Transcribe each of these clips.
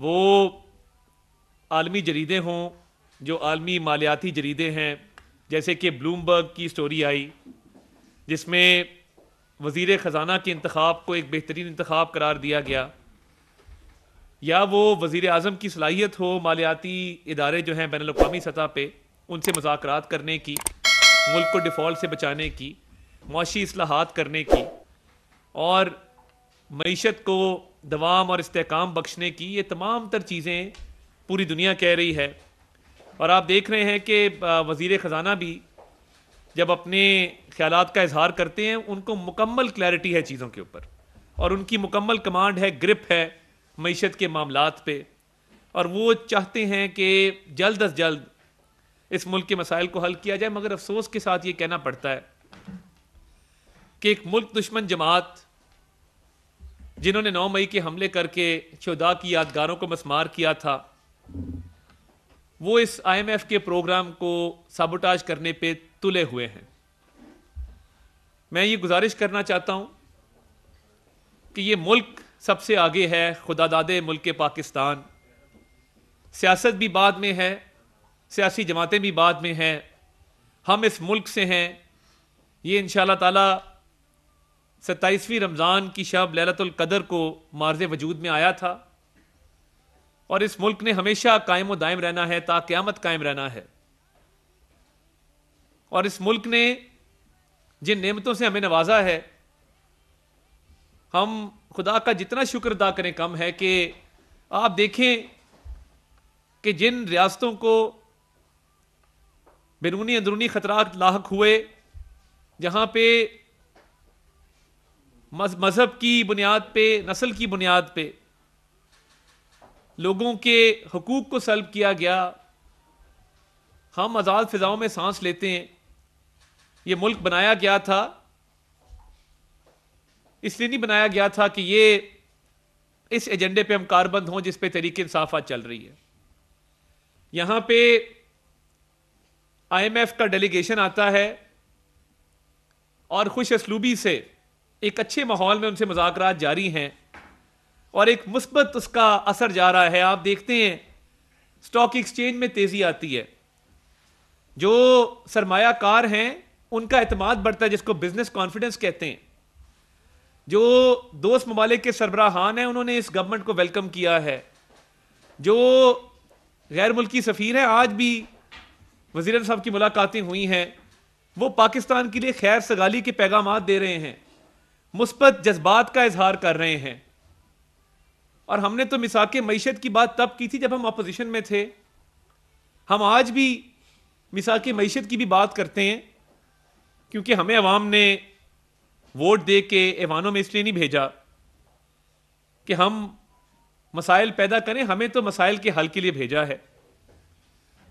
وہ عالمی جریدے ہوں جو عالمی مالیاتی جریدے ہیں، جیسے کہ بلومبرگ کی سٹوری آئی جس میں وزیر خزانہ کے انتخاب کو ایک بہترین انتخاب قرار دیا گیا، یا وہ وزیر اعظم کی صلاحیت ہو مالیاتی ادارے جو ہیں بین الاقوامی سطح پہ ان سے مذاکرات کرنے کی، ملک کو ڈیفالٹ سے بچانے کی، معاشی اصلاحات کرنے کی اور معیشت کو دوام اور استحکام بخشنے کی، یہ تمام تر چیزیں پوری دنیا کہہ رہی ہے۔ اور آپ دیکھ رہے ہیں کہ وزیر خزانہ بھی جب اپنے خیالات کا اظہار کرتے ہیں ان کو مکمل کلیئرٹی ہے چیزوں کے اوپر، اور ان کی مکمل کمانڈ ہے، گرپ ہے معیشت کے معاملات پہ، اور وہ چاہتے ہیں کہ جلد از جلد اس ملک کے مسائل کو حل کیا جائے۔ مگر افسوس کے ساتھ یہ کہنا پڑتا ہے کہ ایک ملک دشمن جماعت جنہوں نے 9 مئی کے حملے کر کے شہداء کی یادگاروں کو مسمار کیا تھا، وہ اس IMF کے پروگرام کو سابوٹاج کرنے پہ تلے ہوئے ہیں۔ میں یہ گزارش کرنا چاہتا ہوں کہ یہ ملک سب سے آگے ہے، خدا دادے ملک پاکستان، سیاست بھی بعد میں ہے، سیاسی جماعتیں بھی بعد میں ہیں، ہم اس ملک سے ہیں۔ یہ انشاءاللہ تعالی 27ویں رمضان کی شب لیلۃ القدر کو مارز وجود میں آیا تھا، اور اس ملک نے ہمیشہ قائم و دائم رہنا ہے، تا قیامت قائم رہنا ہے۔ اور اس ملک نے جن نعمتوں سے ہمیں نوازا ہے، ہم خدا کا جتنا شکر ادا کریں کم ہے۔ کہ آپ دیکھیں کہ جن ریاستوں کو بیرونی اندرونی خطرات لاحق ہوئے، جہاں پہ مذہب کی بنیاد پہ، نسل کی بنیاد پہ لوگوں کے حقوق کو سلب کیا گیا، ہم آزاد فضاؤں میں سانس لیتے ہیں۔ یہ ملک بنایا گیا تھا، اس لیے نہیں بنایا گیا تھا کہ یہ اس ایجنڈے پہ ہم کاربند ہوں جس پہ تحریک انصافات چل رہی ہے۔ یہاں پہ IMF کا ڈیلیگیشن آتا ہے اور خوش اسلوبی سے ایک اچھے ماحول میں ان سے مذاکرات جاری ہیں، اور ایک مثبت اس کا اثر جا رہا ہے۔ آپ دیکھتے ہیں سٹاک ایکسچینج میں تیزی آتی ہے، جو سرمایہ کار ہیں ان کا اعتماد بڑھتا ہے، جس کو بزنس کانفیڈنس کہتے ہیں۔ جو دوست ممالک کے سربراہان ہیں انہوں نے اس گورنمنٹ کو ویلکم کیا ہے۔ جو غیر ملکی سفیر ہیں، آج بھی وزیر صاحب کی ملاقاتیں ہوئی ہیں، وہ پاکستان کے لیے خیر سگالی کے پیغامات دے رہے ہیں، مثبت جذبات کا اظہار کر رہے ہیں۔ اور ہم نے تو مساق معیشت کی بات تب کی تھی جب ہم اپوزیشن میں تھے، ہم آج بھی مساق معیشت کی بھی بات کرتے ہیں، کیونکہ ہمیں عوام نے ووٹ دے کے ایوانوں میں اس لیے نہیں بھیجا کہ ہم مسائل پیدا کریں، ہمیں تو مسائل کے حل کے لیے بھیجا ہے۔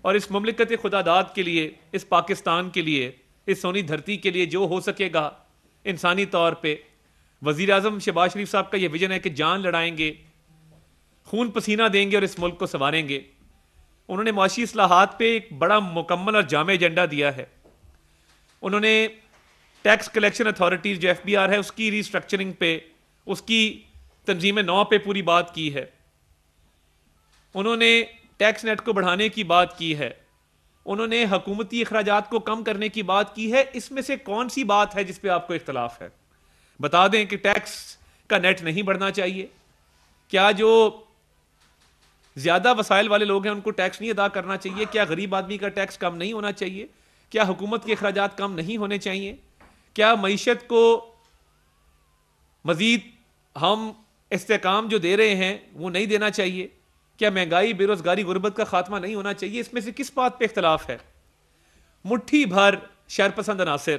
اور اس مملکت خدا داد کے لیے، اس پاکستان کے لیے، اس سونی دھرتی کے لیے جو ہو سکے گا انسانی طور پہ، وزیر اعظم شہباز شریف صاحب کا یہ ویژن ہے کہ جان لڑائیں گے، خون پسینہ دیں گے اور اس ملک کو سنواریں گے۔ انہوں نے معاشی اصلاحات پہ ایک بڑا مکمل اور جامع ایجنڈا دیا ہے۔ انہوں نے ٹیکس کلیکشن اتھارٹیز جو FBR ہے اس کی ری اسٹرکچرنگ پہ، اس کی تنظیم نو پہ پوری بات کی ہے۔ انہوں نے ٹیکس نیٹ کو بڑھانے کی بات کی ہے۔ انہوں نے حکومتی اخراجات کو کم کرنے کی بات کی ہے۔ اس میں سے کون سی بات ہے جس پہ آپ کو اختلاف ہے؟ بتا دیں کہ ٹیکس کا نیٹ نہیں بڑھنا چاہیے؟ کیا جو زیادہ وسائل والے لوگ ہیں ان کو ٹیکس نہیں ادا کرنا چاہیے؟ کیا غریب آدمی کا ٹیکس کم نہیں ہونا چاہیے؟ کیا حکومت کے اخراجات کم نہیں ہونے چاہیے؟ کیا معیشت کو مزید ہم استحکام جو دے رہے ہیں وہ نہیں دینا چاہیے؟ کیا مہنگائی، بے روزگاری، غربت کا خاتمہ نہیں ہونا چاہیے؟ اس میں سے کس بات پہ اختلاف ہے؟ مٹھی بھر شرپسند عناصر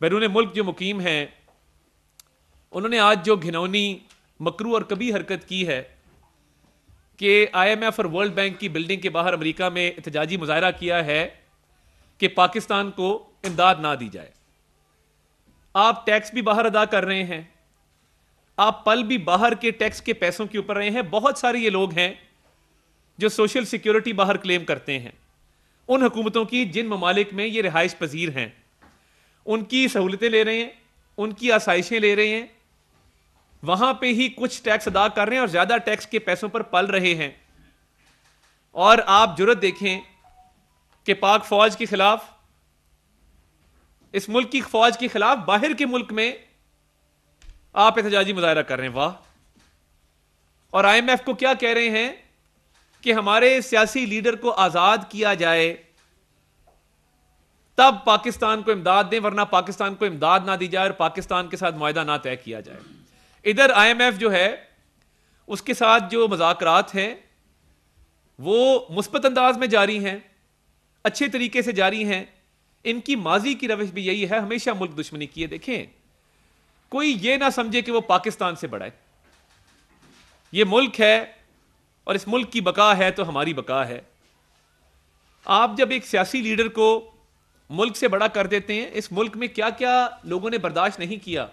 بیرون ملک جو مقیم ہیں، انہوں نے آج جو گھنونی، مکروہ اور کبھی حرکت کی ہے کہ IMF اور ورلڈ بینک کی بلڈنگ کے باہر امریکہ میں احتجاجی مظاہرہ کیا ہے کہ پاکستان کو امداد نہ دی جائے۔ آپ ٹیکس بھی باہر ادا کر رہے ہیں، آپ پل بھی باہر کے ٹیکس کے پیسوں کے اوپر رہے ہیں۔ بہت سارے یہ لوگ ہیں جو سوشل سیکیورٹی باہر کلیم کرتے ہیں، ان حکومتوں کی جن ممالک میں یہ رہائش پذیر ہیں، ان کی سہولتیں لے رہے ہیں، ان کی آسائشیں لے رہے ہیں، وہاں پہ ہی کچھ ٹیکس ادا کر رہے ہیں اور زیادہ ٹیکس کے پیسوں پر پل رہے ہیں. اور آپ جرت دیکھیں کہ پاک فوج کے خلاف، اس ملک کی فوج کے خلاف باہر کے ملک میں آپ احتجاجی مظاہرہ کر رہے ہیں. واہ. اور آئی ایم ایف کو کیا کہہ رہے ہیں کہ ہمارے سیاسی لیڈر کو آزاد کیا جائے تب پاکستان کو امداد دیں، ورنہ پاکستان کو امداد نہ دی جائے اور پاکستان کے ساتھ معاہدہ نہ طے کیا جائے. ادھر آئی ایم ایف جو ہے اس کے ساتھ جو مذاکرات ہیں وہ مثبت انداز میں جاری ہیں، اچھے طریقے سے جاری ہیں. ان کی ماضی کی روش بھی یہی ہے، ہمیشہ ملک دشمنی کی ہے. دیکھیں، کوئی یہ نہ سمجھے کہ وہ پاکستان سے بڑا ہے. یہ ملک ہے اور اس ملک کی بقا ہے تو ہماری بقا ہے. آپ جب ایک سیاسی لیڈر کو ملک سے بڑا کر دیتے ہیں، اس ملک میں کیا کیا لوگوں نے برداشت نہیں کیا،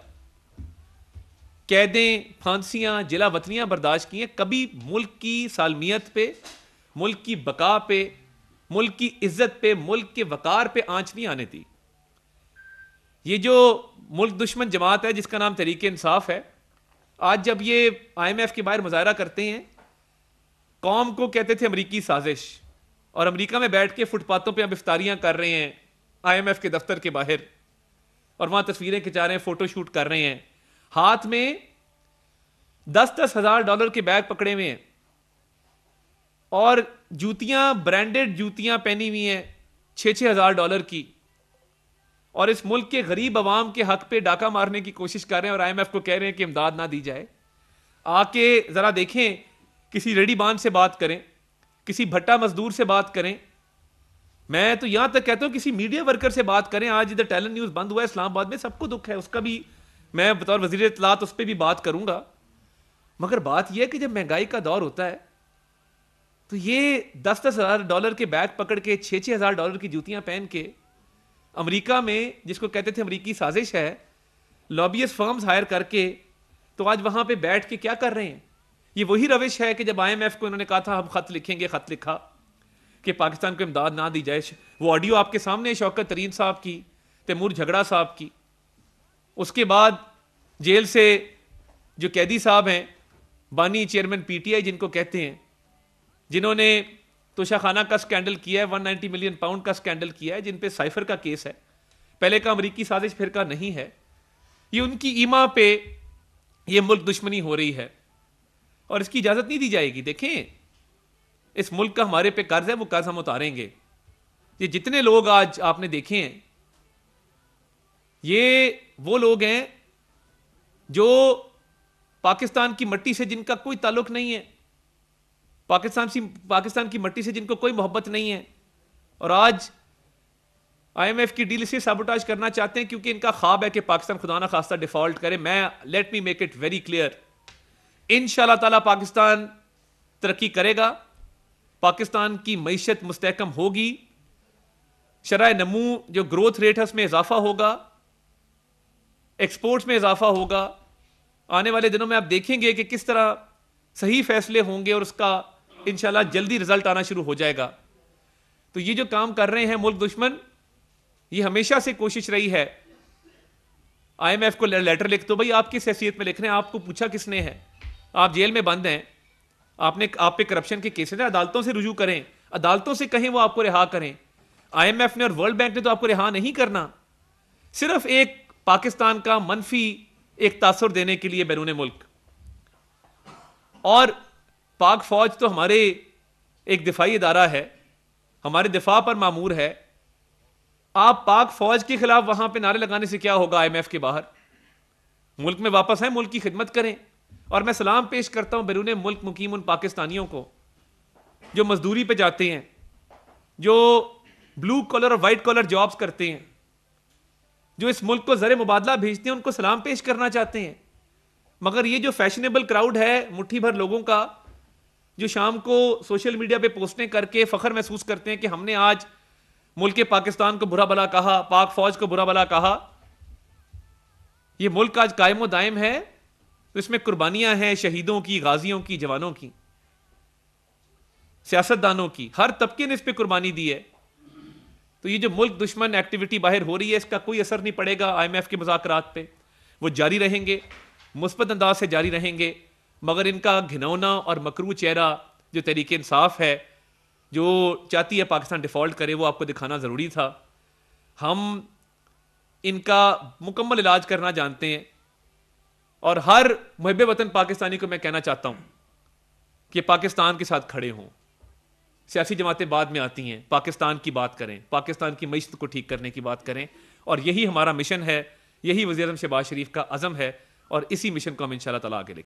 قیدیں، پھانسیاں، جلا وطنیاں برداشت کی ہیں، کبھی ملک کی سالمیت پہ، ملک کی بقا پہ، ملک کی عزت پہ، ملک کے وقار پہ آنچ نہیں آنے دی. یہ جو ملک دشمن جماعت ہے جس کا نام تحریک انصاف ہے، آج جب یہ آئی ایم ایف کے باہر مظاہرہ کرتے ہیں، قوم کو کہتے تھے امریکی سازش، اور امریکہ میں بیٹھ کے فٹ پاتھوں پہ اب افطاریاں کر رہے ہیں آئی ایم ایف کے دفتر کے باہر، اور وہاں تصویریں کھچا رہے ہیں، فوٹو شوٹ کر رہے ہیں، ہاتھ میں $10,000 کے بیگ پکڑے ہوئے ہیں اور جوتیاں، برانڈڈ جوتیاں پہنی ہوئی ہیں $6,000 کی، اور اس ملک کے غریب عوام کے حق پہ ڈاکہ مارنے کی کوشش کر رہے ہیں اور آئی ایم ایف کو کہہ رہے ہیں کہ امداد نہ دی جائے. آ کے ذرا دیکھیں، کسی ریڈی بان سے بات کریں، کسی بھٹا مزدور سے بات کریں، میں تو یہاں تک کہتا ہوں کسی میڈیا ورکر سے بات کریں. آج ادھر ٹیلن نیوز بند ہوا ہے اسلام آباد میں، سب کو دکھ ہے، اس کا بھی میں بطور وزیر اطلاعات اس پہ بھی بات کروں گا. مگر بات یہ ہے کہ جب مہنگائی کا دور ہوتا ہے تو یہ $10,000 کے بیگ پکڑ کے، $6,000 کی جوتیاں پہن کے امریکہ میں، جس کو کہتے تھے امریکی سازش ہے، لابیس فرمز ہائر کر کے، تو آج وہاں پہ بیٹھ کے کیا کر رہے ہیں؟ یہ وہی روش ہے کہ جب آئی ایم ایف کو انہوں نے کہا تھا ہم خط لکھیں گے، خط لکھا کہ پاکستان کو امداد نہ دی جائے. وہ آڈیو آپ کے سامنے ہے، شوکت ترین صاحب کی، تیمور جھگڑا صاحب کی. اس کے بعد جیل سے جو قیدی صاحب ہیں، بانی چیئرمین پی ٹی آئی جن کو کہتے ہیں، جنہوں نے توشہ خانہ کا سکینڈل کیا ہے، 190 ملین پاؤنڈ کا سکینڈل کیا ہے، جن پہ سائفر کا کیس ہے، پہلے کا امریکی سازش پھر کا نہیں ہے، یہ ان کی ایما پہ یہ ملک دشمنی ہو رہی ہے اور اس کی اجازت نہیں دی جائے گی. دیکھیں، اس ملک کا ہمارے پہ قرض ہے، وہ قرض ہم اتاریں گے. یہ جتنے لوگ آج آپ نے دیکھے ہیں، یہ وہ لوگ ہیں جو پاکستان کی مٹی سے جن کا کوئی تعلق نہیں ہے، پاکستان کی مٹی سے جن کو کوئی محبت نہیں ہے، اور آج آئی ایم ایف کی ڈیل سے سابوٹاج کرنا چاہتے ہیں کیونکہ ان کا خواب ہے کہ پاکستان خدا نہ خواستہ ڈیفالٹ کرے. میں let me make it very clear, انشاءاللہ تعالی پاکستان ترقی کرے گا، پاکستان کی معیشت مستحکم ہوگی، شرح نمو جو گروتھ ریٹ ہے اس میں اضافہ ہوگا، ایکسپورٹس میں اضافہ ہوگا. آنے والے دنوں میں آپ دیکھیں گے کہ کس طرح صحیح فیصلے ہوں گے اور اس کا انشاءاللہ جلدی رزلٹ آنا شروع ہو جائے گا. تو یہ جو کام کر رہے ہیں ملک دشمن، یہ ہمیشہ سے کوشش رہی ہے. آئی ایم ایف کو لیٹر لکھ دو، بھائی آپ کس حیثیت میں لکھ رہے ہیں، آپ کو پوچھا کس نے ہے، آپ جیل میں بند ہیں، آپ پہ کرپشن کے کیسز ہیں، عدالتوں سے رجوع کریں، عدالتوں سے کہیں وہ آپ کو رہا کریں. آئی ایم ایف نے اور ورلڈ بینک نے تو آپ کو رہا نہیں کرنا، صرف ایک پاکستان کا منفی ایک تاثر دینے کے لیے بیرون ملک. اور پاک فوج تو ہمارے ایک دفاعی ادارہ ہے، ہمارے دفاع پر مامور ہے. آپ پاک فوج کے خلاف وہاں پہ نعرے لگانے سے کیا ہوگا؟ آئی ایم ایف کے باہر ملک میں واپس آئیں، ملک کی خدمت کریں. اور میں سلام پیش کرتا ہوں بیرون ملک مقیم ان پاکستانیوں کو جو مزدوری پہ جاتے ہیں، جو بلو کالر اور وائٹ کالر جابز کرتے ہیں، جو اس ملک کو زر مبادلہ بھیجتے ہیں، ان کو سلام پیش کرنا چاہتے ہیں. مگر یہ جو فیشنیبل کراؤڈ ہے، مٹھی بھر لوگوں کا، جو شام کو سوشل میڈیا پہ پوسٹیں کر کے فخر محسوس کرتے ہیں کہ ہم نے آج ملک پاکستان کو برا بلا کہا، پاک فوج کو برا بلا کہا، یہ ملک آج قائم و دائم ہے تو اس میں قربانیاں ہیں شہیدوں کی، غازیوں کی، جوانوں کی، سیاستدانوں کی، ہر طبقے نے اس پہ قربانی دی ہے. تو یہ جو ملک دشمن ایکٹیویٹی باہر ہو رہی ہے، اس کا کوئی اثر نہیں پڑے گا آئی ایم ایف کے مذاکرات پہ، وہ جاری رہیں گے. مثبت انداز سے جاری رہیں گے، مگر ان کا گھنونا اور مکروہ چہرہ جو تحریک انصاف ہے، جو چاہتی ہے پاکستان ڈیفالٹ کرے، وہ آپ کو دکھانا ضروری تھا۔ ہم ان کا مکمل علاج کرنا جانتے ہیں، اور ہر محب وطن پاکستانی کو میں کہنا چاہتا ہوں کہ پاکستان کے ساتھ کھڑے ہوں۔ سیاسی جماعتیں بعد میں آتی ہیں، پاکستان کی بات کریں، پاکستان کی معیشت کو ٹھیک کرنے کی بات کریں، اور یہی ہمارا مشن ہے، یہی وزیر اعظم شہباز شریف کا عزم ہے، اور اسی مشن کو ہم انشاءاللہ تعالیٰ آگے لے